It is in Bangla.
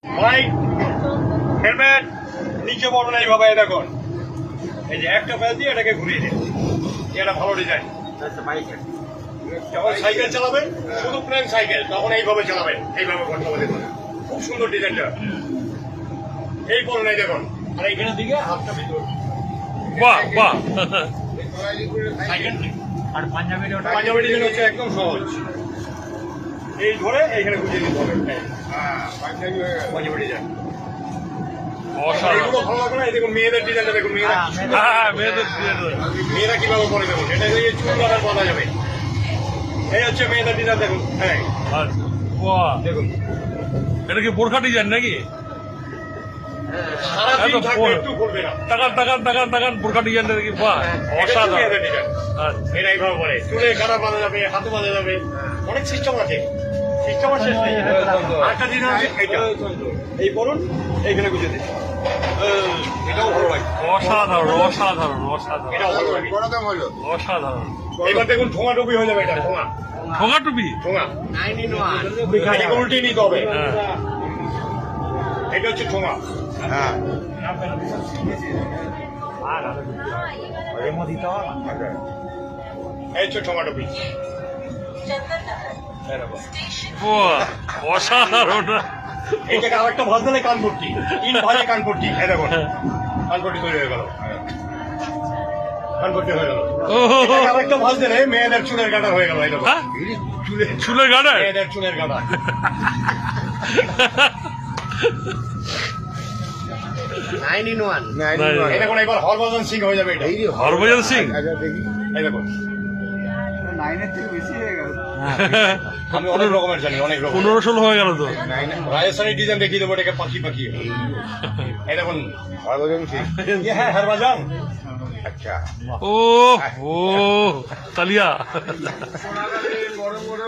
ভাই হেলমেট নিচে বড় নাই বাবা, এটা দেখুন এই যে একটা ফেল দিয়ে এটাকে ঘুরিয়ে দিন, এটা ভালো ডিজাইন। যখন সাইকেল চালাবেন, শুধু প্লেন সাইকেল, তখন এইভাবে চালাবেন, এইভাবে করতে হবে। দেখুন খুব সুন্দর ডিজাইনটা, এই বড় নাই দেখুন। আর এইখানের দিকে হাতটা ভিতর, বাহ বাহ। সাইকেল আর পাঞ্জাবি ডিজাইন হচ্ছে একদম সহজ। এই ধরে এইখানে গুছিয়ে দিতে হবে, পাঞ্জাবি ডিজাইন। এগুলো ভালো লাগবে না? এই দেখুন মেয়েদের ডিজাইনটা দেখুন, মেয়েরা কিভাবে করে দেখুন, এটা দিয়ে চুল কাটার বাঁধা যাবে। এই হচ্ছে মেয়েদের ডিজাইন দেখুন। হ্যাঁ দেখুন, এটা কি বোরখা ডিজাইন নাকি? সারাদিন থাকবে, একটু করবে না। টাকান বোরখা ডিজাইন নাকি? বাহ অসাধারণ। মেয়েদের ডিজাইন এটা এইভাবে করে চুলে কাটা বাঁধা যাবে, হাতে বাঁধা যাবে, অনেক সিস্টেম আছে। সিস্টেম আর শেষ নেই। আরেকটা ডিজাইন আছে এইটা, এই করুন এইখানে গুছিয়ে দিন, এটাও ভালো লাগে। অসাধারণ অসাধারণ অসাধারণ এটাও ভালো লাগে, অসাধারণ। এবার দেখুন ঠোঙা টুপি হয়ে যাবে। এটা ঠোঙা, ঠোঙা টুপি। ঠোঙা এটাকে উল্টে নিতে হবে। এটা হচ্ছে ঠোঙা। এই হচ্ছে ঠোঙা টুপি। বাহ অসাধারণ। এইটাকে আরেকটা ভাজ দিলে কানপট্টি, 3 ভাজে কানপট্টি। এই দেখুন কানপট্টি তৈরি হয়ে গেল, কানপট্টি হয়ে গেল। এটাকে আরেকটা ভাজ দিলে মেয়েদের চুলের কাটা হয়ে গেল। এই দেখুন চুলের গাড়া। মেয়েদের চুলের কাটা। এই দেখুন এবার হরভজন সিং হয়ে যাবে। এটা হরভজন সিং। এই দেখুন আমি অনেক রকমের জানি, অনেক রকম। 15-16 হয়ে গেল তো। রাজস্থানি ডিজাইন দেখিয়ে দেবো, এটাকে পাখি পাখি। এই দেখুন হরভজন সিং। হ্যাঁ হরভজন। আচ্ছা ও ও তালিয়া। বড় বড়